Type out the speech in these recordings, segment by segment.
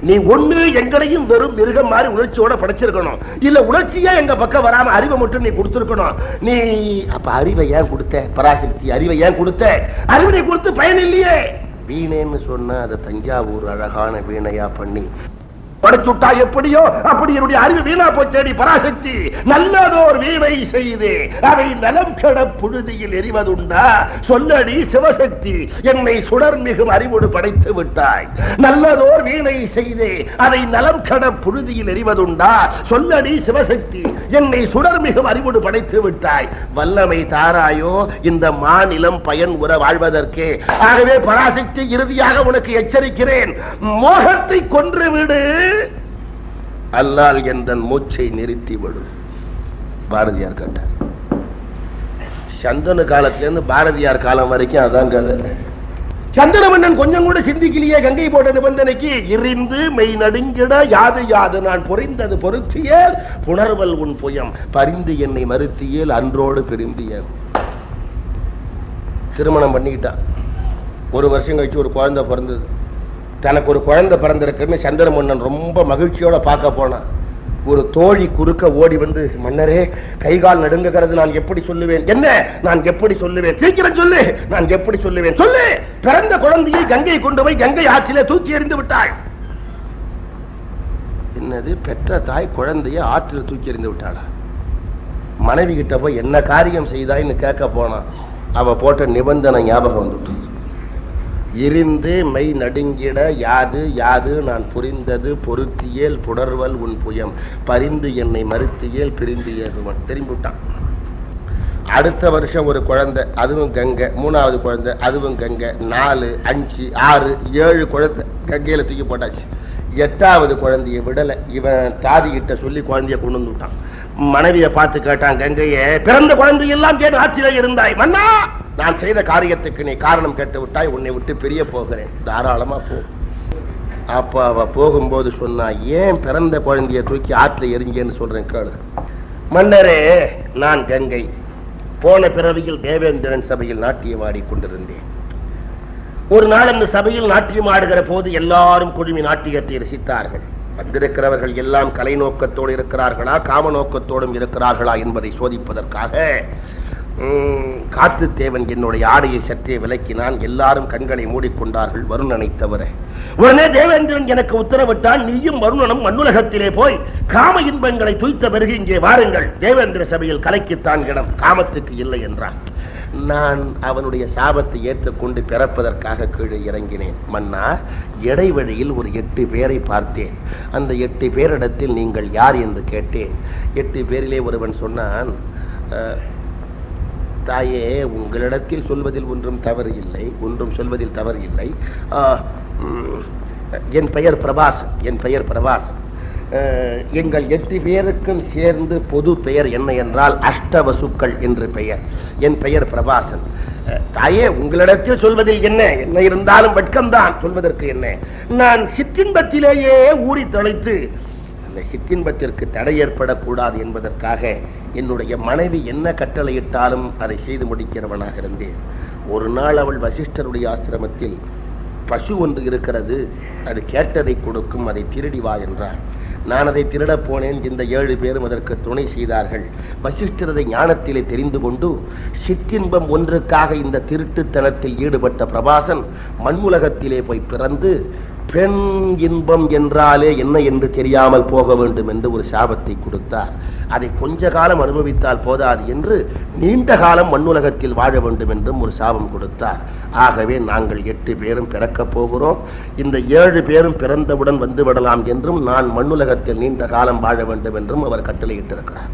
நீ ஒண்ணு எங்களையும் வெறும் மிருகம் மாதிரி உணர்ச்சியோட படைச்சிருக்கணும், இல்ல உணர்ச்சியா எங்க பக்கம் வராம அறிவை மட்டும் நீ கொடுத்திருக்கணும். நீ அப்ப அறிவை ஏன் கொடுத்த? பராசக்தி அறிவை ஏன் கொடுத்த? அறிவை நீ கொடுத்து பயன் இல்லையே. வீணேன்னு சொன்ன அதை தஞ்சாவூர் அழகான வீணையா பண்ணி படைச்சுட்டா எப்படியோ அப்படி என்னுடைய அறிவு வீணா போச்சேடி பராசக்தி. நல்லதோர் வீணை செய்து அவை நலம் கெட புழுதியில் எரிவதுண்டா? சொல்லடி சிவசக்தி, என்னை சுடர் மிகும் அறிவோடு படைத்து விட்டாய். நல்லதோர் வீணை செய்து அதை நலம் கெட புழுதியில் எரிவதுண்டா? சொல்லடி சிவசக்தி, என்னை சுடர் மிகும் அறிவோடு படைத்து விட்டாய். வல்லமை தாராயோ இந்த மாநிலம் பயன் உற வாழ்வதற்கே. ஆகவே பராசக்தி, இறுதியாக உனக்கு எச்சரிக்கிறேன், மோகத்தை கொன்றுவிடு, அல்லால் என்ற மூச்சை நிறுத்தி விடும். பாரதியார் கேட்டார். சந்தன காலத்திலிருந்து பாரதியார் காலம் வரைக்கும் அதான் கதை. சந்தன மன்னன் கொஞ்சம் கூட சிந்திக்கலையே கங்கை போட்ட நிபந்தனைக்கு. இறிந்து மெய் நடுங்கிட யாது யாது நான் பொறிந்தது பொருத்தியேல் புணர்வல் உன் புயம் பரிந்து என்னை மறுத்தியேல் அன்றோடு பிரிந்திய. திருமணம் பண்ணிக்கிட்டான். ஒரு வருஷம் கழிச்சு ஒரு குழந்தை பிறந்தது. தனக்கு ஒரு குழந்தை பிறந்திருக்குன்னு சந்திர மன்னன் ரொம்ப மகிழ்ச்சியோட பார்க்க போனான். ஒரு தோழி குறுக்க ஓடி வந்து, மன்னரே கைகால் நடுங்குகிறது, நான் எப்படி சொல்லுவேன்? என்ன நான் எப்படி சொல்லுவேன்? சீக்கிரம் சொல்லு, நான் எப்படி சொல்லுவேன்? சொல்லு. பிறந்த குழந்தையை கங்கை கொண்டு போய் கங்கை ஆற்றிலே தூக்கி எறிந்து விட்டாள். என்னது, பெற்ற தாய் குழந்தைய ஆற்றில் தூக்கி எறிந்து விட்டாளா? மனைவி கிட்ட போய் என்ன காரியம் செய்தாய்ன்னு கேட்க போனான். அவ போட்ட நிபந்தனை ஞாபகம் வந்துட்டு, இருந்து மெய் நடுங்கிட யாது யாது நான் புரிந்தது பொருத்தியேல் புணர்வல் உன் புயம் பரிந்து என்னை மறுத்தியேல் பிரிந்து ஏகுவன். திரும்பிவிட்டான். அடுத்த வருஷம் ஒரு குழந்தை, அதுவும் கங்கை. மூணாவது குழந்தை, அதுவும் கங்கை. 4, 5, 6, 7 குழந்தை கங்கையில தூக்கி போட்டாச்சு. 8வது குழந்தைய விடலை. இவன் தாதி கிட்ட சொல்லி குழந்தைய கொண்டு வந்து விட்டான். மனைவியை பார்த்து கேட்டான், கங்கையே பிறந்த குழந்தையெல்லாம் கேட்டு ஆட்சியில இருந்தாய், மன்னா நான் செய்த காரியத்துக்கு நீ காரணம் கேட்டு விட்டாய், உன்னை விட்டு பிரிய போகிறேன், தாராளமா போ. அப்ப அவ போகும்போது சொன்னா, ஏன் பிறந்த குழந்தைய தூக்கி ஆற்றில் எரிஞ்சேன்னு சொல்றேன் கேளு. மன்னரே, நான் கங்கை. போன பிறவியில் தேவேந்திரன் சபையில் நாட்டியம் ஆடிக்கொண்டிருந்தேன். ஒரு நாள் அந்த சபையில் நாட்டியம் ஆடுகிற போது எல்லாரும் குழுமி நாட்டியத்தை ரசித்தார்கள். வந்திருக்கிறவர்கள் எல்லாம் கலை நோக்கத்தோடு இருக்கிறார்களா, காம நோக்கத்தோடும் இருக்கிறார்களா என்பதை சோதிப்பதற்காக காற்று தேவன் என்னுடைய ஆடையை சற்றே விலக்கினான். எல்லாரும் கண்களை மூடிக்கொண்டார்கள், வருணனை தவிர. உடனே தேவேந்திரன் எனக்கு உத்தரவிட்டான், நீயும் வருணனும் மண்ணுலகத்திலே போய் காம இன்பங்களை துய்த்த பிறகு இங்கே வாருங்கள். தேவேந்திர சபையில் கலைக்குத்தான் இடம், காமத்துக்கு இல்லை என்றான். நான் அவனுடைய சாபத்தை ஏற்றுக்கொண்டு பிறப்பதற்காக கீழே இறங்கினேன். மன்னா, இடைவெளியில் ஒரு 8 பேரை பார்த்தேன். அந்த 8 பேரிடத்தில் நீங்கள் யார் என்று கேட்டேன். 8 பேரிலே ஒருவன் சொன்னான், தாயே, உங்களிடத்தில் சொல்வதில் ஒன்றும் தவறு இல்லை, ஒன்றும் சொல்வதில் தவறு இல்லை. என் பெயர் பிரபாசன், என் பெயர் பிரபாசன். எங்கள் 8 பேருக்கும் சேர்ந்து பொது பெயர் என்ன என்றால் அஷ்டவசுக்கள் என்று பெயர். என் பெயர் பிரபாசன். தாயே, உங்களிடத்தில் சொல்வதில் என்ன, என்ன இருந்தாலும் வெட்கம்தான், சொல்வதற்கு என்ன. நான் சிற்றின்பத்திலேயே ஊறி தொலைத்து அந்த சிற்றின்பத்திற்கு தடை ஏற்படக்கூடாது என்பதற்காக என்னுடைய மனைவி என்ன கட்டளையிட்டாலும் அதை செய்து முடிக்கிறவனாக இருந்தேன். ஒரு நாள் அவள் வசிஷ்டருடைய ஆசிரமத்தில் பசு ஒன்று இருக்கிறது, அது கேட்டதை கொடுக்கும், அதை திருடி வா என்றாள். நான் அதை திருடப் போனேன். இந்த 7 பேரும் அதற்கு துணை செய்தார்கள். வசிஷ்டரதை ஞானத்திலே தெரிந்து கொண்டு சிற்றின்பம் ஒன்றுக்காக இந்த திருட்டுத்தனத்தில் ஈடுபட்ட பிரபாசன் மண்ணுலகத்திலே போய் பிறந்து பெண் இன்பம் என்றாலே என்ன என்று தெரியாமல் போக வேண்டும் என்று ஒரு சாபத்தை கொடுத்தார். அதை கொஞ்ச காலம் அனுபவித்தால் போதாது என்று நீண்ட காலம் மண்ணுலகத்தில் வாழ வேண்டும் என்றும் ஒரு சாபம் கொடுத்தார். ஆகவே நாங்கள் 8 பேரும் பிறக்கப் போகிறோம். இந்த 7 பேரும் பிறந்தவுடன் வந்து விடலாம் என்றும் நான் மண்ணுலகத்தில் நீண்ட காலம் வாழ வேண்டும் என்றும் அவர் கட்டளையிட்டிருக்கிறார்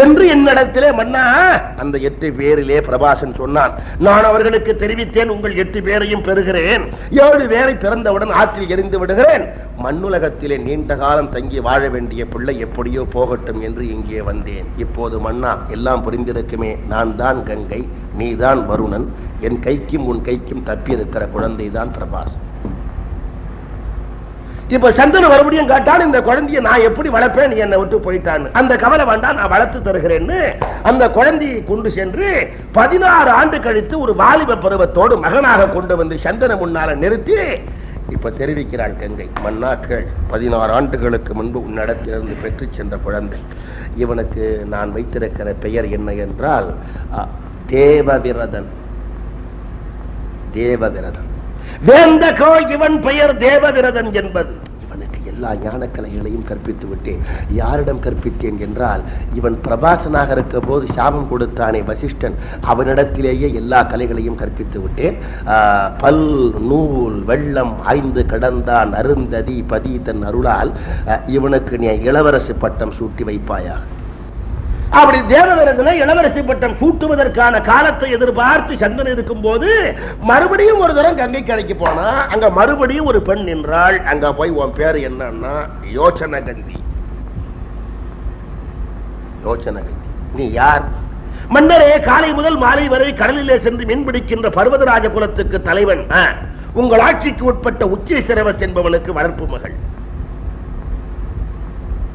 என்று என்னிடத்திலே மன்னா அந்த 8 பேரிலே பிரபாசன் சொன்னான். நான் அவர்களுக்கு தெரிவித்தேன், உங்கள் 8 பேரையும் பெறுகிறேன், 7 பேரை பிறந்தவுடன் ஆற்றில் எறிந்து விடுகிறேன், மண்ணுலகத்திலே நீண்ட காலம் தங்கி வாழ வேண்டிய பிள்ளை எப்படியோ போகட்டும் என்று இங்கே வந்தேன். இப்போது மன்னா, எல்லாம் புரிந்திருக்குமே, நான் தான் கங்கை, நீதான் வருணன், என் கைக்கும் உன் கைக்கும் தப்பி இருக்கிற குழந்தை தான் பிரபாஸ். இப்ப சந்தன மறுபடியும் காட்டான், இந்த குழந்தைய நான் எப்படி வளர்ப்பேன், என்னை விட்டு போயிட்டான்னு. அந்த கவலை வேண்டாம், நான் வளர்த்து தருகிறேன்னு அந்த குழந்தையை கொண்டு சென்று 16 ஆண்டு கழித்து ஒரு வாலிப பருவத்தோடு மகனாக கொண்டு வந்து சந்தன முன்னால நிறுத்தி, இப்ப தெரிவிக்கிறாள் கங்கை. மன்னாக்கள் 16 ஆண்டுகளுக்கு முன்பு உன்னிடத்திலிருந்து பெற்று சென்ற குழந்தை. இவனுக்கு நான் வைத்திருக்கிற பெயர் என்ன என்றால் தேவவிரதன். தேவவிரதன் வேந்தகோ இவன் பெயர் தேவவிரதன் என்பது. இவனுக்கு எல்லா ஞான கலைகளையும் கற்பித்து விட்டேன். யாரிடம் கற்பித்தேன் என்றால், இவன் பிரபாசனாக இருக்க போது சாபம் கொடுத்தானே வசிஷ்டன், அவனிடத்திலேயே எல்லா கலைகளையும் கற்பித்து விட்டேன். பல் நூல் வெள்ளம் 5 கடந்தான் அருந்ததி பதி தன் அருளால் இவனுக்கு நீ இளவரசி பட்டம் சூட்டி வைப்பாயாக. அப்படி தேவவிரதனை இளவரசி பட்டம் சூட்டுவதற்கான காலத்தை எதிர்பார்த்து சந்தன் இருக்கும் போது மறுபடியும் ஒரு தரம் கங்கை கரைக்கு போனா, அங்க மறுபடியும் ஒரு பெண் நின்றாள். அங்க போய் உன் பேர் என்னன்னா யோசனகந்தி. யோசனகந்தி, நீ யார்? மன்னரே, காலை முதல் மாலை வரை கடலிலே சென்று மீன்பிடிக்கின்ற பர்வதராஜ குலத்துக்கு தலைவன், உங்கள் ஆட்சிக்கு உட்பட்ட உச்சேசரவஸ் என்பவனுக்கு வளர்ப்பு மகள்.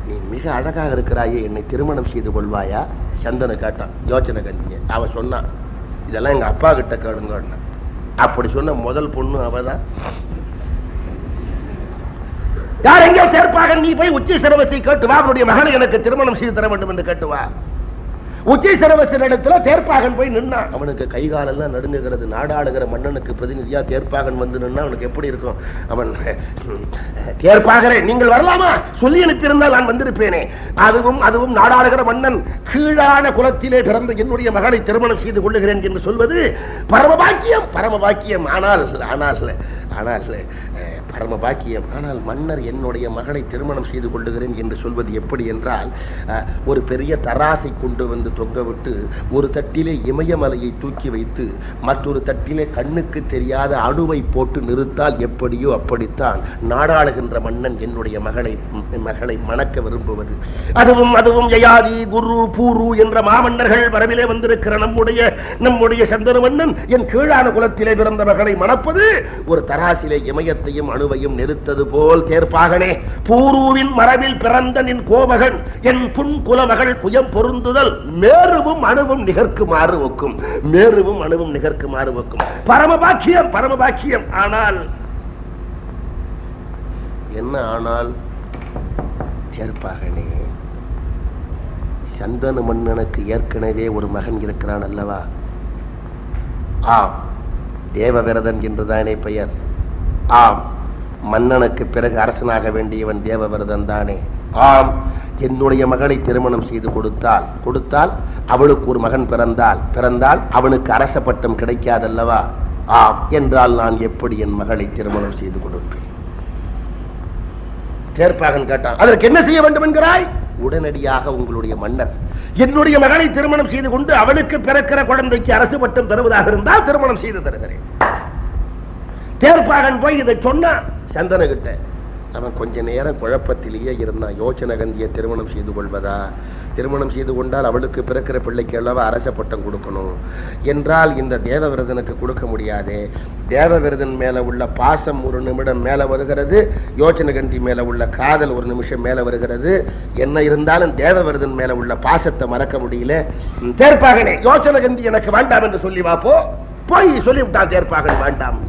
நீ மிக அழகாக இருக்கிறாயே, என்னை திருமணம் செய்து கொள்வாயா? சந்தனு கேட்டான் யோசனகந்திய. அவ சொன்னான், இதெல்லாம் எங்க அப்பா கிட்ட கேளுங்க. அப்படி சொன்ன முதல் பொண்ணு அவதான். யார் எங்கே சேர்ப்பாக? நீ போய் உச்சேசரவசை கேட்டு வா, அவருடைய மகளை எனக்கு திருமணம் செய்து தர வேண்டும் என்று கேட்டு வா. உச்சேசரவசின் இடத்துல தேர்ப்பாகன் போய் நின்னான். அவனுக்கு கைகாலெல்லாம் நடுங்குகிறது. நாடாளுகிற மன்னனுக்கு பிரதிநிதியா தேர்ப்பாகன் வந்து நின்னா அவனுக்கு எப்படி இருக்கும்? அவன், தேர்ப்பாகரே நீங்கள் வரலாமா? சொல்லி அனுப்பியிருந்தால் நான் வந்திருப்பேனே. அதுவும் நாடாளுகிற மன்னன் கீழான குலத்திலே பிறந்த என்னுடைய மகளை திருமணம் செய்து கொள்ளுகிறேன் என்று சொல்வது பரமபாக்கியம். பரமபாக்கியம். ஆனால் பரமபாக்கியம். ஆனால் மன்னர் என்னுடைய மகளை திருமணம் செய்து கொள்ளுகிறேன் என்று சொல்வது எப்படி என்றால், ஒரு பெரிய தராசை கொண்டு வந்து தொங்க விட்டு ஒரு தட்டிலே இமயமலையை தூக்கி வைத்து மற்றொரு தட்டிலே கண்ணுக்கு தெரியாத அணுவை போட்டு நிறுத்தால் எப்படியோ அப்படித்தான் நாடாளுகின்ற மன்னன் என்னுடைய மகளை மணக்க விரும்புவது. அதுவும் யயாதி குரு பூரு என்ற மாமன்னர்கள் வரவிலே வந்திருக்கிற நம்முடைய சந்தன மன்னன் என் கீழான குலத்திலே பிறந்த மகளை மணப்பது ஒரு தராசிலே இமயத்தையும் அணுவையும் நிறுத்தது போல். தேர்ப்பாகனே, பூருவின் மரபில் பிறந்த நின் கோமகன் என் புன் குலமகள் குயம் பொருந்துதல் மேருவும் அணுவும் நிகர்க்குமாறு ஒக்கும். மேருவும் அணுவும் நிகர்க்குமாறு ஒக்கும். பரமபாக்கியம், பரமபாக்கியம். ஆனால் என்ன? ஆனால் தேர்ப்பாகனே, சந்தன மன்னனுக்கு ஏற்கனவே ஒரு மகன் இருக்கிறான் அல்லவா? ஆம், தேவவிரதன் என்றுதானே பெயர். ஆம், மன்னனுக்கு பிறகு அரசனாக வேண்டியவன் தேவவிரதன் தானே. ஆம், என்னுடைய மகளை திருமணம் செய்து கொடுத்தால் அவளுக்கு ஒரு மகன் பிறந்தால் அவனுக்கு அரச பட்டம் கிடைக்காதல்லவா? ஆம், என்றால் நான் எப்படி என் மகளை திருமணம் செய்து கொடுப்பேன்? தேர்ப்பாகன் கேட்டான், அதற்கு என்ன செய்ய வேண்டும் என்கிறாய்? உடனடியாக உங்களுடைய மன்னர் என்னுடைய மகளை திருமணம் செய்து கொண்டு அவளுக்கு பிறக்கிற குழந்தைக்கு அரசு பட்டம் தருவதாக இருந்தால் திருமணம் செய்து தருகிறேன். தேர்ப்பாகன் போய் இதை சொன்னான் சந்தன கிட்ட. அவன் கொஞ்ச நேரம் குழப்பத்திலேயே இருந்தான். யோசனகந்தியை திருமணம் செய்து கொள்வதா? திருமணம் செய்து கொண்டால் அவளுக்கு பிறக்கிற பிள்ளைக்கு அல்லவா அரச பட்டம் கொடுக்கணும் என்றால் இந்த தேவவிரதனுக்கு கொடுக்க முடியாது. தேவவிரதன் மேல உள்ள பாசம் ஒரு நிமிடம் மேல வருகிறது, யோசனகந்தி மேல உள்ள காதல் ஒரு நிமிஷம் மேல வருகிறது. என்ன இருந்தாலும் தேவவிரதன் மேல உள்ள பாசத்தை மறக்க முடியல. தேர்ப்பாகனே, யோசனகந்தி எனக்கு வேண்டாம் என்று சொல்லி வாப்போ. போய் சொல்லிவிட்டான் தேர்ப்பாகன் வேண்டாம்.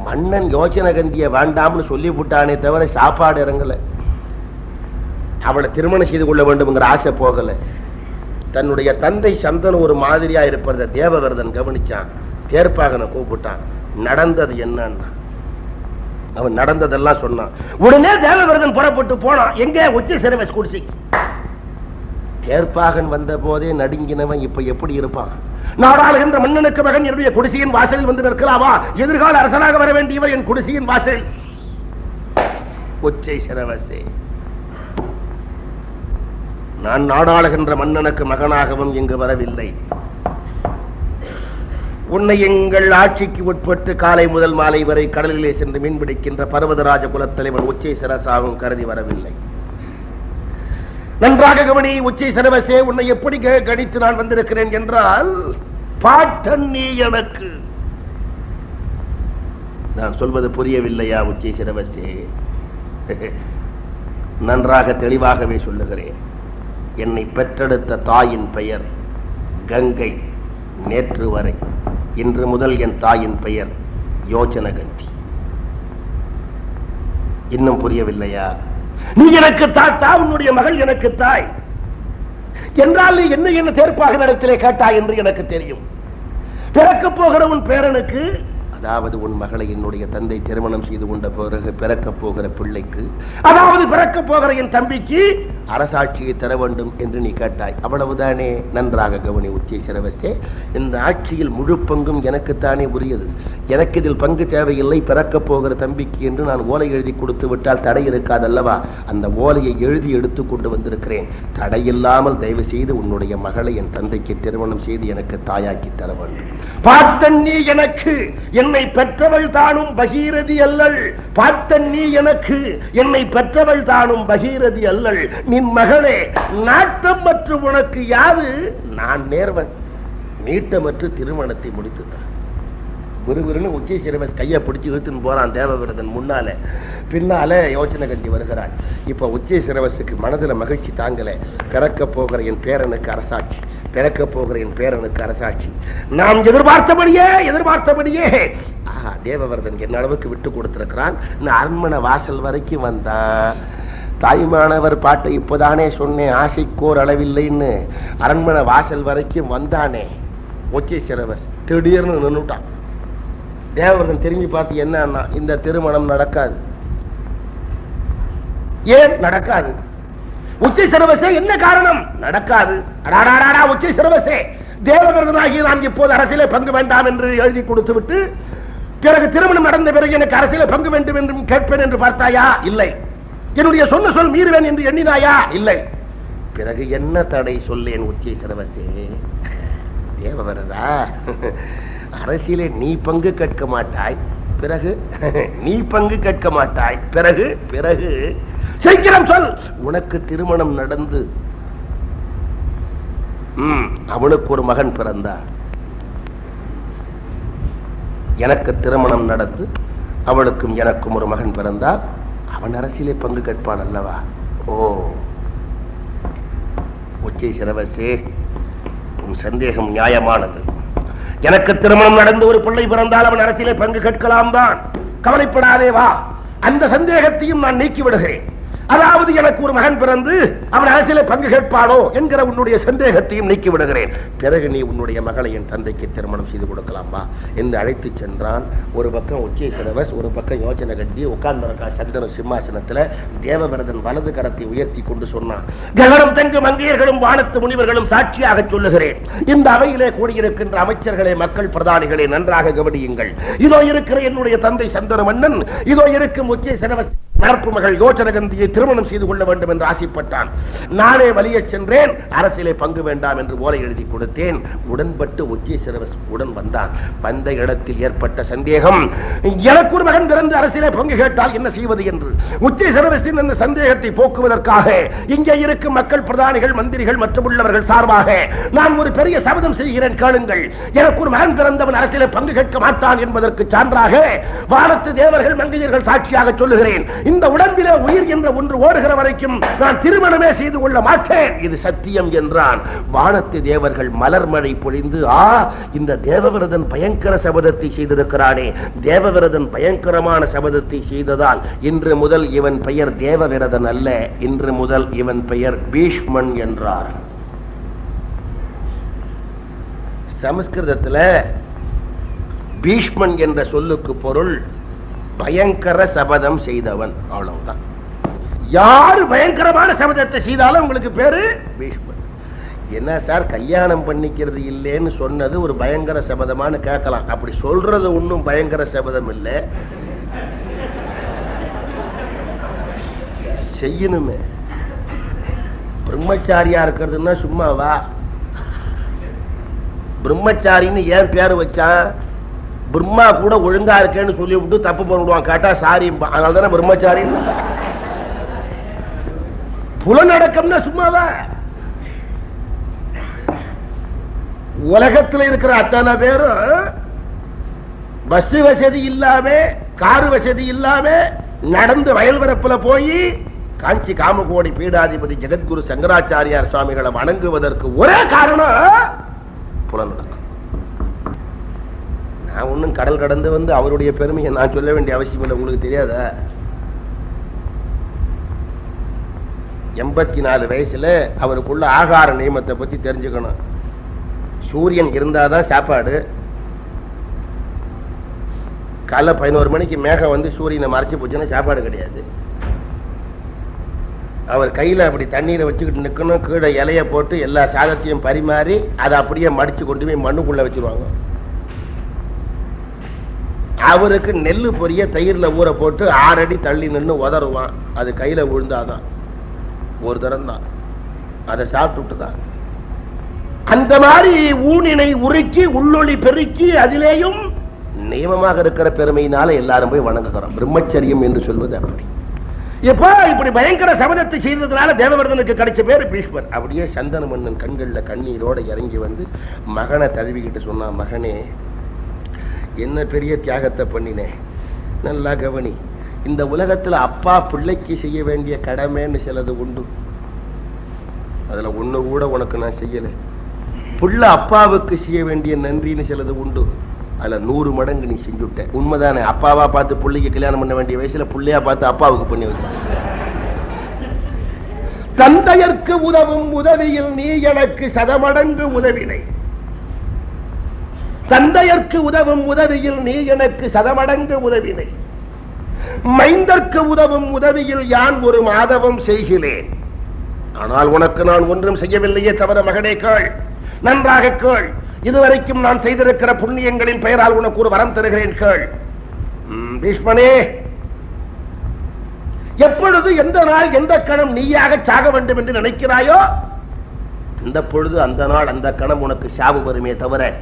மன்னன் யோசனகந்திய வேண்டாம்னு சொல்லிவிட்டானே தவிர சாப்பாடு இறங்கல. அவளை திருமணம் செய்து கொள்ள வேண்டும்ங்கிற ஆசை போகல. தன்னுடைய தந்தை சந்தனு ஒரு மாதிரியா இருப்பதை தேவவிரதன் கவனிச்சான். தேர்ப்பாகனை கூப்பிட்டான். நடந்தது என்னன்னா அவன் நடந்ததெல்லாம் சொன்னான். உடனே தேவவிரதன் புறப்பட்டு போனான். எங்க? உச்சேசரவஸ் குடிசி. தேர்ப்பாகன் வந்த போதே நடுங்கினவன் இப்ப எப்படி இருப்பான்? நாடாளுகின்ற மன்னனுக்கு மகன் என்னுடைய குடிசையின் வாசலில் வந்து நிற்கலாமா? எதிர்கால அரசனாக வர வேண்டியவர் என் குடிசையின் வாசலில். உச்சேசரவசே, நான் நாடாளுகின்ற மன்னனுக்கு மகனாகவும் இங்கு வரவில்லை. உன்னை எங்கள் ஆட்சிக்கு உட்பட்டு காலை முதல் மாலை வரை கடலிலே சென்று மீன்பிடிக்கின்ற பர்வதராஜ குலத்தலைவன் உச்சேசரசாவும் கருதி வரவில்லை. நன்றாக கவனி உச்சேசரவசே, உன்னை எப்படி கணித்து நான் வந்திருக்கிறேன் என்றால், பாட்டன் நீ எனக்கு. நான் சொல்வது புரியவில்லையா உச்சேசரவசே? நன்றாக தெளிவாகவே சொல்லுகிறேன். என்னை பெற்றெடுத்த தாயின் பெயர் கங்கை. நேற்று வரை, இன்று முதல் என் தாயின் பெயர் யோசனகந்தி. இன்னும் புரியவில்லையா? நீ எனக்கு தாத்தா, உன்னுடைய மகள் எனக்கு தாய் என்றால் நீ என்ன தேர்ப்பாக இடத்திலே கேட்டாய் என்று எனக்கு தெரியும். பிறக்க போகிற உன் பேரனுக்கு, அதாவது உன் மகளை என்னுடைய தந்தை திருமணம் செய்து கொண்ட பிறகு பிறக்க போகிற பிள்ளைக்கு, அதாவது பிறக்க போகிற என் தம்பிக்கு அரசாட்சியை தர வேண்டும் என்று நீ கேட்டாய். அவ்வளவுதானே? நன்றாக கவனி உச்சை சிரவசே. இந்த ஆட்சியில் முழு பங்கும் எனக்குத்தானே உரியது. எனக்கு இதில் பங்கு தேவையில்லை. பிறக்க போகிற தம்பிக்கு என்று நான் ஓலை எழுதி கொடுத்து விட்டால் தடை இருக்காதல்லவா? அந்த ஓலையை எழுதி எடுத்து கொண்டு வந்திருக்கிறேன். தடையில்லாமல் தயவு செய்து உன்னுடைய மகளை என் தந்தைக்கு திருமணம் செய்து எனக்கு தாயாக்கி தர வேண்டும். பார்த்தன் நீ எனக்கு, என்னை பெற்றவள் தானும் பகீரதி அல்லள். பார்த்தன் நீ எனக்கு, என்னை பெற்றவள் தானும் பகீரதி அல்லள். நின் மகளே, நாட்டம் மற்றும் உனக்கு யாது? நான் நேர்வன். நீட்டமற்று திருமணத்தை முடித்துத்தான். விறுவிறுன்னு உச்சை சிரவஸ் கையை பிடிச்சி இழுத்துன்னு போறான் தேவவிரதன் முன்னால. பின்னால யோசனை கந்தி வருகிறான். இப்ப உச்சை சிரவசுக்கு மனதில் மகிழ்ச்சி தாங்கல. பிறக்க போகிற என் பேரனுக்கு அரசாட்சி, பிறக்க போகிற என் பேரனுக்கு அரசாட்சி. நாம் எதிர்பார்த்தபடியே தேவவிரதன் என்ன அளவுக்கு விட்டு கொடுத்திருக்கிறான். இந்த அரண்மனை வாசல் வரைக்கும் வந்தா, தாய்மானவர் பாட்டை இப்போதானே சொன்னேன், ஆசைக்கோர் அளவில்லைன்னு. அரண்மனை வாசல் வரைக்கும் வந்தானே உச்சை சிரவஸ் திடீர்னு நின்னுட்டான். தேவவிரதன் திரும்பி பார்த்து, என்ன, இந்த திருமணம் நடக்காது. ஏன் நடக்காது? உச்சை சிரவசே, என்ன காரணம்? நடக்காது. உச்சை சிரவசே, தேவவிரதனாகி நான் இப்போது அரசியலே பங்கு வேண்டாம் என்று எழுதி கொடுத்து விட்டு பிறகு திருமணம் நடந்த பிறகு எனக்கு அரசியலே பங்கு வேண்டும் என்று கேட்பேன் என்று பார்த்தாயா? இல்லை. என்னுடைய சொன்ன சொல் மீறுவேன் என்று எண்ணினாயா? இல்லை. பிறகு என்ன தடை சொல்லேன் உச்சை சிரவசே? தேவவிரதா, அரசியலே நீ பங்கு கேட்க மாட்டாய், பிறகு நீ பங்கு கேட்க மாட்டாய், பிறகு பிறகு சீக்கிரம் சொல். உனக்கு திருமணம் நடந்து அவனுக்கு ஒரு மகன் பிறந்தார். எனக்கு திருமணம் நடந்து அவளுக்கும் எனக்கும் ஒரு மகன் பிறந்தார். அவன் அரசியலே பங்கு கேட்பான் அல்லவா? ஓ, உச்சை சிரவசே, உன் சந்தேகம் நியாயமானது. எனக்கு திருமணம் நடந்து ஒரு பிள்ளை பிறந்தால் அவன் அரசியலே பங்கு கேட்கலாம் தான். கவலைப்படாதே, வா, அந்த சந்தேகத்தையும் நான் நீக்கி விடுகிறேன். அதாவது எனக்கு ஒரு மகன் பிறந்து அவன் அரசியலே பங்கு கேட்பானோ என்கிற உன்னுடைய சந்தேகத்தையும் நீக்கி விடுகிறேன். பிறகு நீ உன்னுடைய மகளை என் தந்தைக்கு திருமணம் செய்து கொடுக்கலாமா என்று அழைத்து சென்றான். ஒரு பக்கம் உச்சை சிரவஸ், ஒரு பக்கம் யோசனை கத்தி உட்கார்ந்திருக்கா சந்தன சிம்மாசனத்தில். தேவவிரதன் வலது கரத்தை உயர்த்தி கொண்டு சொன்னான், ககனம் தங்கு மங்கையர்களும் வானத்து முனிவர்களும் சாட்சியாக சொல்லுகிறேன். இந்த அவையிலே கூடியிருக்கின்ற அமைச்சர்களே, மக்கள் பிரதானிகளே, நன்றாக கவனியுங்கள். இதோ இருக்கிற என்னுடைய தந்தை சந்தன மன்னன், இதோ இருக்கும் உச்சை சிரவஸ் வளர்ப்பு மகள் யோசனகந்தியை திருமணம் செய்து கொள்ள வேண்டும் என்று ஆசைப்பட்டான். நானே வலிய சென்றேன், அரசியலே பங்கு வேண்டாம் என்று ஓலை எழுதி கொடுத்தேன். உடன்பட்டு உச்சை சிரவஸ் உடன் வந்தான். வந்த இடத்தில் ஏற்பட்ட சந்தேகம், எனக்கு ஒரு மகன் பிறந்து அரசியலே பங்கு கேட்டால் என்ன செய்வது என்று. உச்சை சிரவஸின் அந்த சந்தேகத்தை போக்குவதற்காக இங்கே இருக்கும் மக்கள் பிரதானிகள், மந்திரிகள் மற்றும் உள்ளவர்கள் சார்பாக நான் ஒரு பெரிய சபதம் செய்கிறேன், கேளுங்கள். எனக்கு ஒரு மகன் பிறந்தவன் அரசியலே பங்கு கேட்க மாட்டான் என்பதற்கு சான்றாக வானத்து தேவர்கள், மங்கையர்கள் சாட்சியாக சொல்லுகிறேன், இந்த உடம்பிலே உயிர் என்ற ஒன்று ஓடுகிற வரைக்கும் நான் திருமணமே செய்து கொள்ள மாட்டேன், இது சத்தியம் என்றான். வானத்து தேவர்கள் மலர் மழை பொழிந்து, இந்த தேவவிரதன் பயங்கர சபதத்தை செய்திருக்கிறானே, தேவவிரதன் பயங்கரமான சபதத்தை செய்ததால் இன்று முதல் இவன் பெயர் தேவவிரதன் அல்ல, இன்று முதல் இவன் பெயர் பீஷ்மன் என்றார். சமஸ்கிருதத்தில் பீஷ்மன் என்ற சொல்லுக்கு பொருள் பயங்கர சபதம் செய்தவன், அவ்வளவுதான். யாரு பயங்கரமான சபதத்தை செய்தாலும் உங்களுக்கு பேரு பீஷ்மன். என்ன சார், கல்யாணம் பண்ணிக்கிறது இல்லைன்னு சொன்னது ஒரு பயங்கர சபதமானு கேட்கலாம். அப்படி சொல்றது ஒன்னும் பயங்கர சபதம் இல்லை, செய்யணுமே. பிரம்மச்சாரியா இருக்கிறதுன்னா சும்மாவா? பிரம்மச்சாரின்னு ஏன் பேரு வச்சான்? பிரம்மா கூட ஒழுங்கா இருக்கேன்னு சொல்லி விட்டு தப்பு பண்ணிடுவான், கேட்டா சாரி, அதனால தானே பிரம்மச்சாரி. புலநடக்கம்னா சும்மாவா? உலகத்தில் இருக்கிற அத்தனை பேரும் பஸ் வசதி இல்லாம, காரு வசதி இல்லாம நடந்து வயல்வரப்புல போய் காஞ்சி காமகோடி பீடாதிபதி ஜெகத்குரு சங்கராச்சாரியார் சுவாமிகளை வணங்குவதற்கு ஒரே காரணம் புலநடக்கம். நான் ஒன்னும் கடல் கடந்து வந்து அவருடைய பெருமையை நான் சொல்ல வேண்டிய அவசியம் இல்லை, உங்களுக்கு தெரியாத. 84 வயசுல அவருக்குள்ள ஆகார நியமத்தை பத்தி தெரிஞ்சுக்கணும். சூரியன் இருந்தாதான் சாப்பாடு. காலை 11 மணிக்கு மேகம் வந்து சூரியனை மறைச்சு போச்சுன்னா சாப்பாடு கிடையாது. அவர் கையில அப்படி தண்ணீரை வச்சுக்கிட்டு நிக்கணும். கீழே இலைய போட்டு எல்லா சாதத்தையும் பரிமாறி அதை அப்படியே மடிச்சு கொண்டு போய் மண்ணுக்குள்ள வச்சிருவாங்க. அவருக்கு நெல்லு பொரிய தயிர்ல ஊற போட்டு 6 அடி தள்ளி நின்று உதறுவான். அது கையில விழுந்தாதான் ஒரு தரம் தான். அதை சாப்பிட்டு தான் அந்த மாதிரி ஊனினை உருக்கி உள்ளொளி பெருக்கி அதிலேயும் நியமமாக இருக்கிற பெருமையினால எல்லாரும் போய் வணங்குகிறோம். பிரம்மச்சரியம் என்று சொல்வது அப்படி. எப்ப இப்படி பயங்கர சபதத்தை செய்ததுனால தேவவர்தனுக்கு கிடைச்ச பேர் பீஷ்மர். அப்படியே சந்தன மன்னன் கண்கள்ல கண்ணீரோட இறங்கி வந்து மகனை தழுவிக்கிட்டு சொன்னான், மகனே என்ன பெரிய தியாகத்தை பண்ணினேன், நல்லா கவனி. இந்த உலகத்துல அப்பா பிள்ளைக்கு செய்ய வேண்டிய கடமைன்னு சிலது உண்டு. அதுல ஒண்ணு கூட உனக்கு நான் செய்யல. புள்ள அப்பாவுக்கு செய்ய வேண்டிய நன்றின்னு சிலது உண்டு. அதுல 100 மடங்கு நீ செஞ்சுட்ட. உண்மைதானே? அப்பாவா பார்த்து பிள்ளைக்கு கல்யாணம் பண்ண வேண்டிய வயசுல பிள்ளையா பார்த்து அப்பாவுக்கு பண்ணி வச்ச. தந்தையர்க்கு உதவும் உதவியில் நீ எனக்கு 100 மடங்கு உதவினை. தந்தையர்க்கு உதவும் உதவியில் நீ எனக்கு 100 மடங்கு உதவினை. மைந்தர்க்கு உதவும் உதவியில் யான் ஒரு மாதவம் செய்கிறேன். ஆனால் உனக்கு நான் ஒன்றும் செய்யவில்லையே தவிர மகனே கேள், நன்றாக கேள். இதுவரைக்கும் நான் செய்திருக்கிற புண்ணியங்களின் பெயரால் உனக்கு ஒரு வரம் தருகிறேன், கேள். பீஷ்மனே, எப்பொழுது எந்த நாள் எந்த கணம் நீயாக சாக வேண்டும் என்று நினைக்கிறாயோ அந்த பொழுது அந்த நாள் அந்த கணம் உனக்கு சாவு வருமே தவிர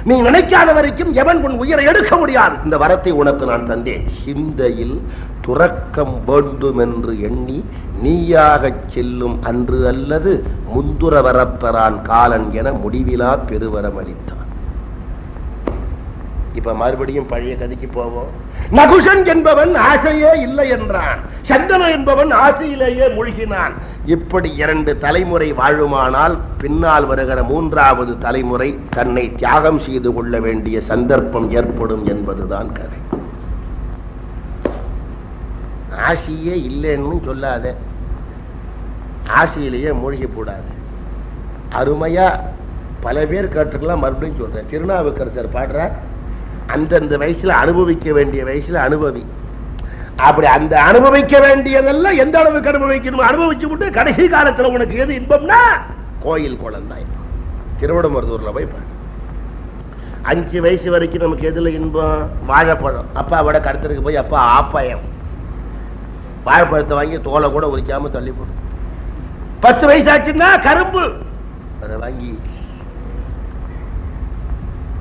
நீ நினைக்காத வரைக்கும் எவன் உன் உயிரை எடுக்க முடியாது. இந்த வரத்தை உனக்கு நான் தந்தேன். சிந்தையில் துறக்கம் வேண்டும் என்று எண்ணி நீயாக செல்லும் அன்று அல்லது முந்துர வரப்பெறான் காலன் என முடிவிலா பெருவரம் அளித்தான். இப்ப மறுபடியும் பழைய கதைக்கு போவோம். நகுஷன் என்பவன் ஆசையே இல்லை என்றான். சந்தன என்பவன் ஆசையிலேயே மூழ்கினான். இப்படி 2 தலைமுறை வாழுமானால் பின்னால் வருகிற 3வது தலைமுறை தன்னை தியாகம் செய்து கொள்ள வேண்டிய சந்தர்ப்பம் ஏற்படும் என்பதுதான் கதை. ஆசையே இல்லைன்னு சொல்லாத, ஆசையிலேயே மூழ்கி கூடாது. அருமையா பல பேர் கேட்டுக்கலாம். மறுபடியும் சொல்றேன், திருநாவுக்கரசர் பாடுறார், அந்தந்த வயசுல அனுபவிக்க வேண்டிய வயசுல அனுபவி. அப்படி அந்த அனுபவிக்க வேண்டியதெல்லாம் எந்த அளவுக்கு அனுபவிக்கணும் அனுபவிச்சு விட்டு கடைசி காலத்துல உனக்கு எது இன்பம்னா கோயில் குழந்தாய். திருவிடமருதூர்ல போய் பாரு. 5 வயசு வரைக்கும் நமக்கு எதுல இன்பம்? வாழைப்பழம். அப்பாவோட கடத்தருக்கு போய் அப்பா ஆப்பாயம் வாழைப்பழத்தை வாங்கி தோலை கூட உரிக்காம தள்ளி போடும். 10 வயசு ஆச்சுன்னா கரும்பு அதை வாங்கி.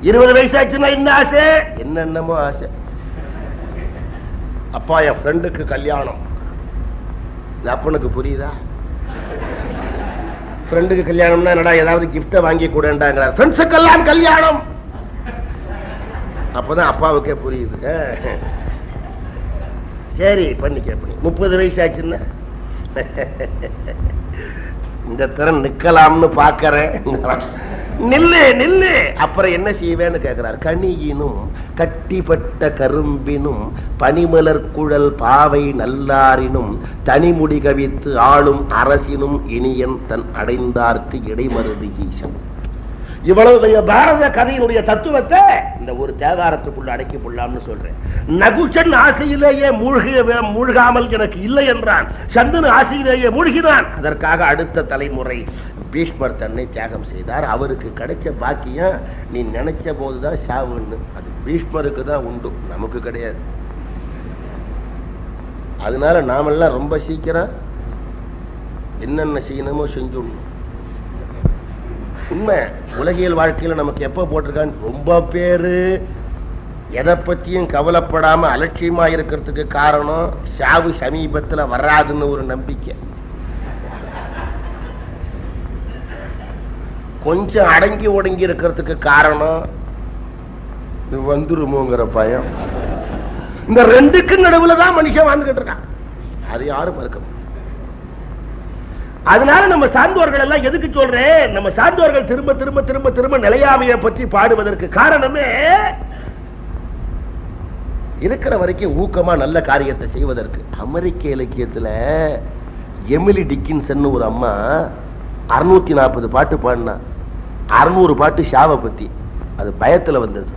20 வயசு ஆச்சுன்னா என்ன ஆசை? என்னென்னமோ ஆசை. அப்பா என் ஃப்ரெண்டுக்கு கல்யாணம். அப்பனுக்கு புரியுதா? ஃப்ரெண்டுக்கு கல்யாணம்னா என்னடா ஏதாவது கிஃப்ட வாங்கி கூடன்றாங்கிறார். ஃப்ரெண்ட்ஸுக்கெல்லாம் கல்யாணம். அப்பதான் அப்பாவுக்கே புரியுது. சரி பண்ணிக்க. 30 வயசு ஆச்சுன்னா இந்த திறன் நிக்கலாம்னு பாக்கிறேன். நில்லு நில்லு. அப்புறம் என்ன செய்வேன்னு கேட்கிறார். கனியினும் கட்டிப்பட்ட கரும்பினும் பனிமலர் குழல் பாவை நல்லாரினும் தனிமுடி கவித்து ஆளும் அரசினும் இனியன் தன் அடைந்தார்க்கு இடைமருது ஈசன். இவ்வளவு பாரத கதையினுடைய தத்துவத்தை இந்த ஒரு தேவாரத்துக்குள்ள அடக்கி கொள்ளலாம்னு சொல்றேன். நகுஷன் ஆசையிலேயே மூழ்காமல் எனக்கு இல்லை என்றான். சந்தனு ஆசையிலேயே மூழ்கினான். அதற்காக அடுத்த தலைமுறை பீஷ்மர் தன்னை தியாகம் செய்தார். அவருக்கு கிடைச்ச பாக்கியம் நீ நினைச்ச போதுதான் சாவுன்னு. அது பீஷ்மருக்கு தான் உண்டு, நமக்கு கிடையாது. அதனால நாமெல்லாம் ரொம்ப சீக்கிரம் என்னென்ன செய்யணுமோ செஞ்சுடணும். உண்மை. உலகியல் வாழ்க்கையில நமக்கு எப்ப போட்டிருக்கான்னு ரொம்ப பேரு எதை பத்தியும் கவலைப்படாம அலட்சியமா இருக்கிறதுக்கு காரணம் சாவு சமீபத்துல வராதுன்னு ஒரு நம்பிக்கை. கொஞ்சம் அடங்கி ஒடுங்கி இருக்கிறதுக்கு காரணம் வந்துருமோங்கிற பயம். இந்த 2க்கு நடுவுல தான் மனுஷன் வாழ்ந்துகிட்டு இருக்கான். அது யாரும் மறுக்க. அதனால நம்ம சான்றோர்கள் எல்லாம் எதுக்கு சொல்றேன், நம்ம சான்றோர்கள் திரும்ப திரும்ப திரும்ப திரும்ப நிலையாமையை பற்றி பாடுவதற்கு காரணமே இருக்கிற வரைக்கும் ஊக்கமா நல்ல காரியத்தை செய்வதற்கு. அமெரிக்க இலக்கியத்துல எமிலி டிக்கின்சன் ஒரு அம்மா 640 பாட்டு பாடினா, 600 பாட்டு ஷாவை பத்தி. அது பயத்துல வந்தது.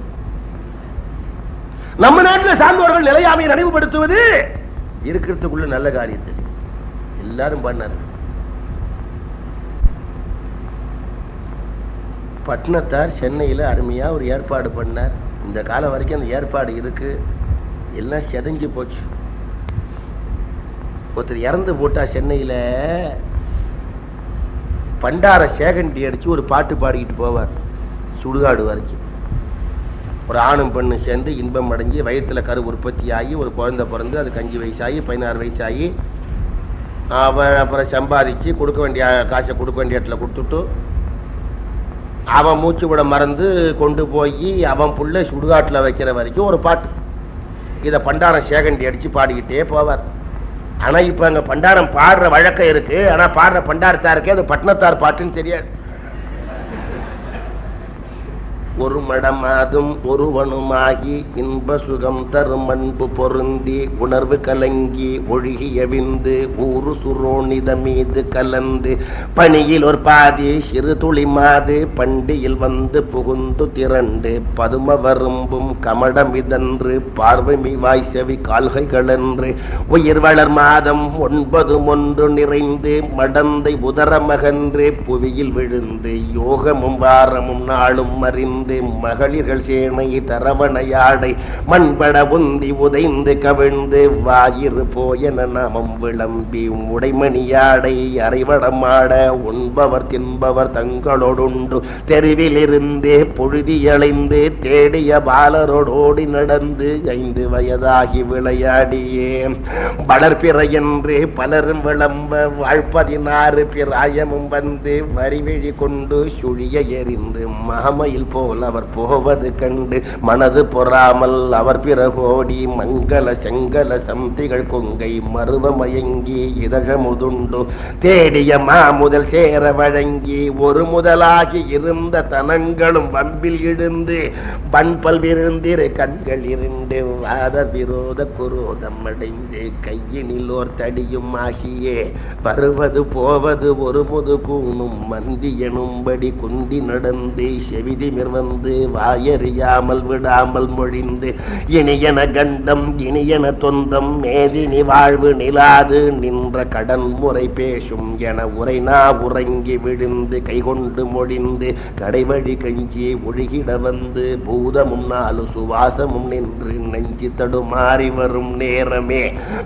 நம்ம நாட்டில் சார்ந்தவர்கள் நிலையாமையை நினைவுபடுத்துவது இருக்கிறதுக்குள்ள நல்ல காரியத்தை எல்லாரும் பண்ணார். பட்னத்தார் சென்னையில் அருமையா ஒரு ஏற்பாடு பண்ணார். இந்த காலம் வரைக்கும் அந்த ஏற்பாடு இருக்கு, எல்லாம் செதஞ்சு போச்சு. ஒருத்தர் இறந்து போட்டா சென்னையில பண்டார சேகண்டி அடிச்சு ஒரு பாட்டு பாடிக்கிட்டு போவார் சுடுகாடு வரைக்கும். ஒரு ஆணும் பெண்ணு சேர்ந்து இன்பம் அடைஞ்சு வயிற்றுல கரு உற்பத்தி ஆகி ஒரு குழந்தை பிறந்து அது 5 வயசாகி 16 வயசாகி அவன் அப்புறம் சம்பாதிச்சு கொடுக்க வேண்டிய காசை கொடுக்க வேண்டிய இடத்துல கொடுத்துட்டு அவன் மூச்சு விட மறந்து கொண்டு போய் அவன் புள்ள சுடுகாட்டில் வைக்கிற வரைக்கும் ஒரு பாட்டு. இதை பண்டாரம் சேகண்டி அடிச்சு பாடிக்கிட்டே போவார். ஆனா இப்ப அங்க பண்டாரம் பாடுற வழக்கம் இருக்கு, ஆனா பாடுற பண்டாரத்தாருக்கே அது பட்னத்தார் பாட்டுன்னு தெரியாது. ஒரு மடமாதும் ஒருவனுமாகி இன்ப சுகம் தரும் அன்பு பொருந்தி உணர்வு கலங்கி ஒழுகிய விந்து ஊரு சுரோனித மீது கலந்து பணியில் ஒரு பாதி சிறு துளி மாது பண்டியில் வந்து புகுந்து திரண்டு பதும வரும்பும் கமடம் இதன்று பார்வை வாய் செவி கால்கைகளென்று உயிர் வளர் மாதம் 9 ஒன்று நிறைந்து மடந்தை உதரமகன்று புவியில் விழுந்து யோகமும் வாரமும் நாளும் அறிந்து மகளிர்கள் சேனை தரவணையாடை மண்பட உந்தி உதைந்து கவிழ்ந்து வாயிறு போயன நாமம் விளம்பி உடைமணியாடை அரைவடமாட உண்பவர் தின்பவர் தங்களோடுண்டு தெருவில் இருந்தே பொழுதியளைந்து தேடிய பாலரோடோடி நடந்து 5 வயதாகி விளையாடியே வளர்பிற என்று பலரும் விளம்ப வாழ்16 பிராயமும் வந்து வரிவிழி கொண்டு சுழிய எறிந்து மாமையில் போல அவர் போவது கண்டு மனது பொறாமல் அவர் பிறகோடி மங்கள செங்கல சம்திகள் கொங்கை மருவ மயங்கி இதழமுதுண்டு தேடிய மாமுதல் சேர வழங்கி ஒரு முதலாகி இருந்த தனங்களும் வம்பில் இழுந்து பண்பல் விருந்திரு கண்கள் இருந்து வாத விரோத குரோதம் அடைந்து கையினில் ஓர் தடியும் ஆகியே வருவது போவது ஒரு முது கூணும் மந்தி எனும்படி குந்தி நடந்து செவிதி வந்து வாயறியாமல் விடாமல் மொழிந்து இனியன கண்டம் இனியன தொந்தம் மேதினி வாழ்வு நிலாது நின்ற கடன் முறை பேசும் என உரைனா உறங்கி விழுந்து கைகொண்டு மொழிந்து கடைவழி கஞ்சி ஒழுகிட வந்து பூதமும் 4 சுவாசமும் நின்று நெஞ்சு தடுமாறி வரும் நேரமே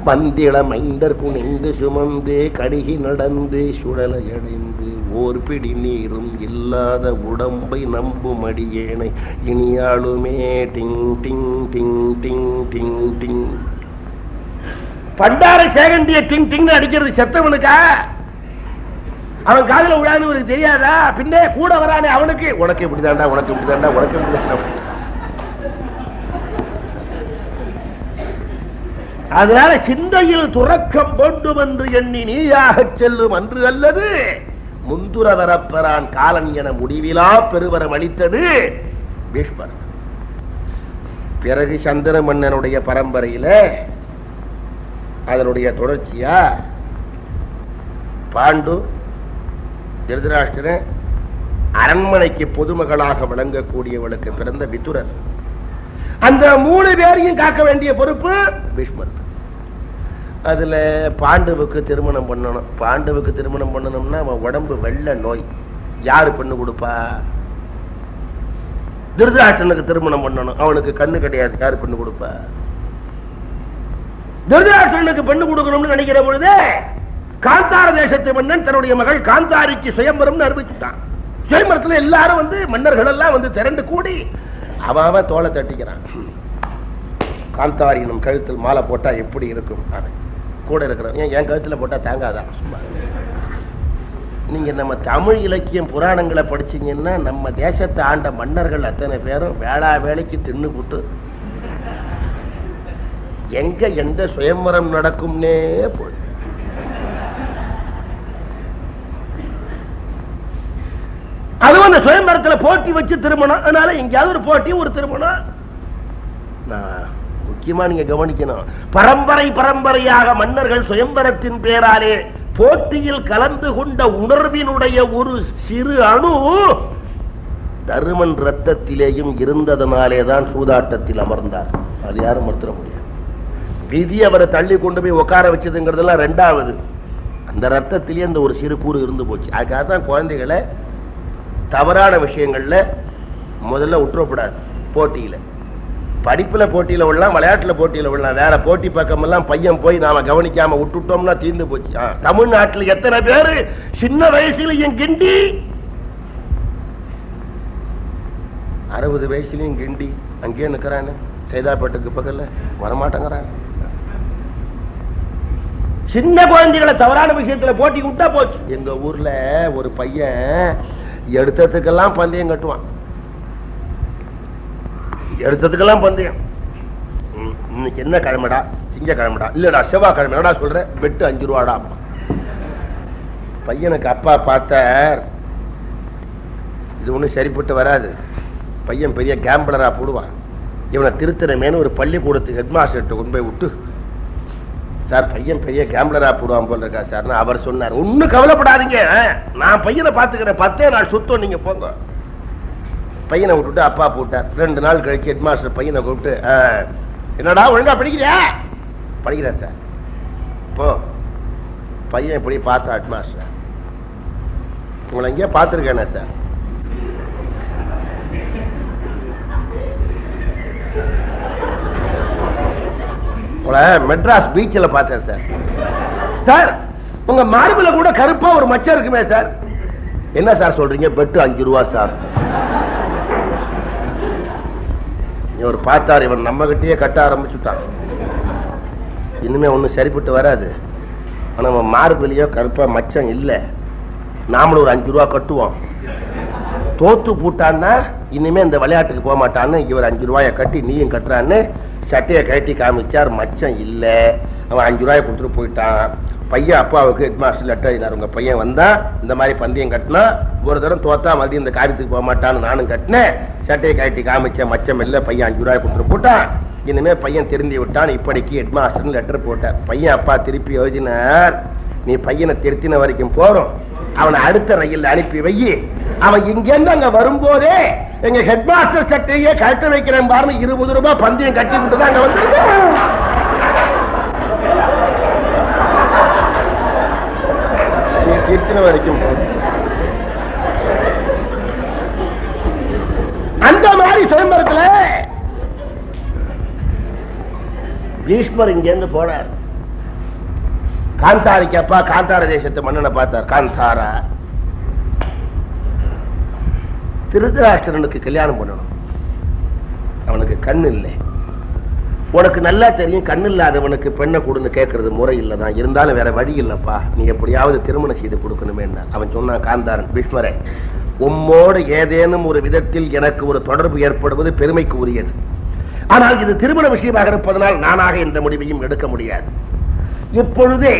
பந்திள மைந்தர் குனிந்து சுமந்து கடுகி நடந்து சுடலை அடைந்து ஓர் பிடி நீரும் இல்லாத உடம்பை நம்பும் அடியேனை இனியாளுமே டிங் டிங் டிங் டிங் டிங் டிங். பண்டார சேகண்டிய டிங் டிங் அடிக்கிறது செத்தவனுக்கா? அவன் காதுல விழான்னு உனக்கு தெரியாதா? பின்னே கூட வரானே அவனுக்கு உனக்கு இப்படிதாண்டா உனக்கு இப்படிதாண்டா உனக்கு இப்படிதாண்டா. அதனால சிந்தையில் துறக்கம் வேண்டும் என்று எண்ணி நீயாக செல்லும் அன்று அல்லது முந்துர வரப்பெறான் காலன் என முடிவிலா பெருவரம் அளித்தது பீஷ்மர். பிறகு சந்திர மன்னனுடைய பரம்பரையில அதனுடைய தொடர்ச்சியா பாண்டு திருதராஷ்டிரன் அரண்மனைக்கு பொதுமகளாக விளங்கக்கூடியவளுக்கு பிறந்த விதுரர். அந்த 3 பேரையும் காக்க வேண்டிய பொறுப்பு பீஷ்மர். அதுல பாண்டுவுக்கு திருமணம் பண்ணணும். பாண்டுவுக்கு திருமணம் பண்ணணும்னா அவன் உடம்பு வெள்ள நோய், யாரு பெண்ணு கொடுப்பா? திருதராஷ்டிரனுக்கு திருமணம் பண்ணணும், அவனுக்கு கண்ணு கிடையாது, யாரு பெண்ணு கொடுப்பா? திருதராஷ்டிரனுக்கு பெண்ணு கொடுக்கணும்னு நினைக்கிற பொழுது காந்தார தேசத்து மன்னன் தன்னுடைய மகள் காந்தாரிக்கு சுயம்பரம் அறிவிச்சுட்டான். சுயம்பரத்துல எல்லாரும் வந்து மன்னர்கள் எல்லாம் வந்து திரண்டு கூடி அவன் தோலை தட்டிக்கிறான். காந்தாரி நம் கழுத்தில் மாலை போட்டா எப்படி இருக்கும்? கூட இருக்கிறவன் என் கழுத்துல போட்டா தாங்காதான். நீங்க நம்ம தமிழ் இலக்கியம் புராணங்களை படிச்சீங்கன்னா நம்ம தேசத்தை ஆண்ட மன்னர்கள் அத்தனை பேரும் வேளா வேலைக்கு தின்னு போட்டு எங்க எந்த சுயம்பரம் நடக்கும்னே போய் அதுவும் அந்த சுயம்பரத்துல போட்டி வச்சு திருமணம். அதனால எங்கேயாவது ஒரு போட்டி ஒரு திருமணம். முக்கியமா நீங்க கவனிக்கணும், பரம்பரை பரம்பரையாக மன்னர்கள் சுயம்பரத்தின் பேராலே போட்டியில் கலந்து கொண்ட உணர்வினுடைய ஒரு சிறு அணு தருமன் ரத்தத்திலேயும் இருந்ததனாலேதான் சூதாட்டத்தில் அமர்ந்தார். அது யாரும் மறுத்திட முடியாது. விதி அவரை தள்ளி கொண்டு போய் உட்கார வச்சதுங்கிறதெல்லாம் ரெண்டாவது. அந்த ரத்தத்திலேயே அந்த ஒரு சிறு கூறு இருந்து போச்சு. அதுக்காக தான் குழந்தைகளை தவறான விஷயங்கள்ல முதல்ல விட்டுறக்கூடாது. போட்டியில, படிப்புல போட்டியில விடலாம், விளையாட்டுல போட்டியில விடலாம். வேற போட்டி பக்கம் எல்லாம் பையன் போய் நாம கவனிக்காம விட்டுட்டோம்னா தீர்ந்து போச்சு. தமிழ்நாட்டில் எத்தனை பேரு சின்ன வயசுலயும் கிண்டி, 60 வயசுலயும் கிண்டி அங்கேயே நிக்கிறானு, சைதாப்பேட்டுக்கு பக்கத்துல வரமாட்டேங்கிறான். சின்ன குழந்தைகளை தவறான விஷயத்துல போட்டி விட்டா போச்சு. எங்க ஊர்ல ஒரு பையன் எடுத்ததுக்கெல்லாம் பந்தயம் கட்டுவான். எடுத்ததுக்கெல்லாம் பந்தயம். இன்னைக்கு என்ன கிழமைடா? திங்கக்கிழமைடா? இல்லடா செவ்வாய் கிழமைடா சொல்ற, பெட்டு 5 ரூபாடா. பையனுக்கு அப்பா பார்த்தார், இது ஒன்றும் சரிப்பட்டு வராது. பையன் பெரிய கேம்பிளரா போடுவான். இவனை திருத்தனமேனு ஒரு பள்ளிக்கூடத்துக்கு ஹெட்மாஸ்டர்கிட்ட கொண்டு போய் விட்டு, சார் பையன் பெரிய கேம்பிளரா போடுவான் போல இருக்கா சார். அவர் சொன்னார், ஒன்னும் கவலைப்படாதீங்க, நான் பையனை பார்த்துக்கிறேன், 10 நாள் சுத்தம், நீங்க போங்க. பையனை விட்டுட்டு அப்பா போட்டார். 2 நாள் கழிச்சு ஹெட்மாஸ்டர் பையனை கூப்பிட்டு, என்னடா ஒழுங்கா படிக்கிறியா? படிக்கிறேன் சார். போ. பையன் இப்படி பார்த்தா ஹெட்மாஸ்டர், உங்களை எங்கேயா பார்த்துருக்கேனே சார். உங்களை மெட்ராஸ் பீச்சில் பார்த்தேன் சார். சார் உங்க மார்பில கூட கருப்பா ஒரு மச்சம் இருக்குமே சார். என்ன சார் சொல்றீங்க? பெட்டு 5 ரூபா சார். இவர் பார்த்தார், இவன் நம்ம கிட்டயே கட்ட ஆரம்பிச்சுட்டான். இனிமே ஒன்றும் சரிப்பட்டு வராது. ஆனா நம்ம மார்பிலையோ கருப்பா மச்சம் இல்லை, நாமளும் ஒரு 5 ரூபா கட்டுவோம். தோத்து போட்டான்னா இனிமே இந்த விளையாட்டுக்கு போக மாட்டான்னு இவர் 5 ரூபாயை கட்டி நீயும் கட்டுறான்னு சட்டையை கட்டி காமிச்சார். மச்சம் இல்லை. அவன் 5 ரூபாயை கொடுத்துட்டு போயிட்டான். பையன் அப்பாவுக்கு ஹெட்மாஸ்டர் லெட்டர் எழுதினார், உங்க பையன் வந்தா இந்த மாதிரி பந்தயம் கட்டினா, ஒரு தரம் தோத்தா மறுபடியும் இந்த காரியத்துக்கு போக மாட்டான்னு நானும் கட்டினேன். சட்டையை கட்டி காமிச்ச, மச்சம் இல்லை. பையன் 5 ரூபாய் கொடுத்துட்டு போட்டான். இனிமே பையன் திருந்தி விட்டான், இப்படிக்கு ஹெட்மாஸ்டர் லெட்டர் போட்டார். பையன் அப்பா திருப்பி எழுதினார், நீ பையனை திருத்தின வரைக்கும் போறோம், அவனை அடுத்த ரயில் அனுப்பி வை. அவன் இங்கிருந்து அங்க வரும்போதே எங்க ஹெட்மாஸ்டர் சட்டையே கட்ட வைக்கிறேன் பாருன்னு 20 ரூபாய் பந்தயம் கட்டி விட்டு தான் அங்க வந்து வரைக்கும். அந்த மாதிரி சுயம்பரத்துல பீஷ்மர் இங்க இருந்து போனார். காந்தாரிக்கு அப்பா காந்தார தேசத்து மன்னனை பார்த்தார். காந்தாரா, திருதராஷ்டிரனுக்கு கல்யாணம் பண்ணணும். அவனுக்கு கண் இல்லை. உனக்கு நல்லா தெரியும், கண் இல்லாதவனுக்கு பெண்ணை கொடுன்னு கேட்கறது முறை இல்லைதான். இருந்தாலும் வேற வழி இல்லப்பா, நீ எப்படியாவது திருமணம் செய்து கொடுக்கணுமே. அவன் சொன்னான், காந்தாரன், பீஷ்மரே, உம்மோடு ஏதேனும் ஒரு விதத்தில் எனக்கு ஒரு தொடர்பு ஏற்படுவது பெருமைக்கு உரியது. ஆனால் இது திருமண விஷயமாக இருப்பதனால் நானாக இந்த முடிவையும் எடுக்க முடியாது. இப்பொழுதே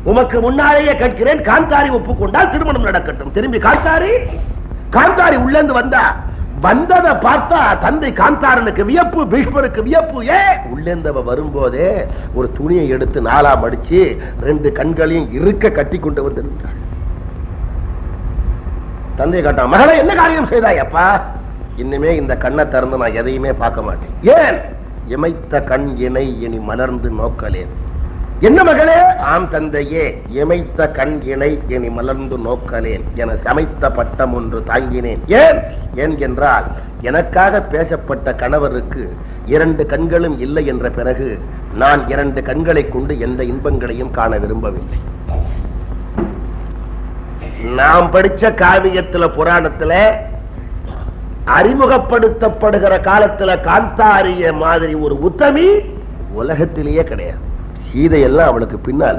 உமக்கு முன்னாலேயே கேட்கிறேன், காந்தாரி ஒப்புக்கொண்டால் திருமணம் நடக்கட்டும். திரும்பி காந்தாரி உள்ளேந்து வந்தா, வந்ததை பார்த்தா தந்தை காந்தாரனுக்கு வியப்பு, பீஷ்மருக்கு வியப்பு. உள்ளேந்தவ வரும்போதே ஒரு துணியை எடுத்து 4ஆ மடிச்சு 2 கண்களையும் இருக்க கட்டி கொண்டு வந்திருந்தாள். தந்தை காட்டான், மகளே என்ன காரியம் செய்தாய்? அப்பா, இன்னுமே இந்த கண்ணை திறந்து நான் எதையுமே பார்க்க மாட்டேன். ஏன்? இமைத்த கண் இணை இனி மலர்ந்து நோக்கலேன். என்ன மகளே? ஆம் தந்தையே, இமைத்த கண் இணை இனி மலர்ந்து நோக்கலேன் என சமைத்த பட்டம் ஒன்று தாங்கினேன். ஏன் என்றால், எனக்காக பேசப்பட்ட கணவருக்கு 2 கண்களும் இல்லை என்ற பிறகு நான் 2 கண்களை கொண்டு எந்த இன்பங்களையும் காண விரும்பவில்லை. நாம் படிச்ச காவியத்துல, புராணத்துல அறிமுகப்படுத்தப்படுகிற காலத்துல காந்தாரிய மாதிரி ஒரு உத்தமி உலகத்திலேயே கிடையாது. சீதையெல்லாம் அவளுக்கு பின்னால.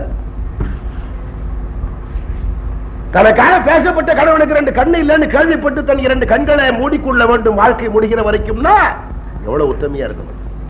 தனக்காக பேசப்பட்ட கணவனுக்கு 2 கண்ணு இல்லைன்னு கேள்விப்பட்டு தன் 2 கண்களை மூடிக்கொள்ள வேண்டும் வாழ்க்கை முடிகிற வரைக்கும்னா எவ்வளவு உத்தமையா இருக்கணும்.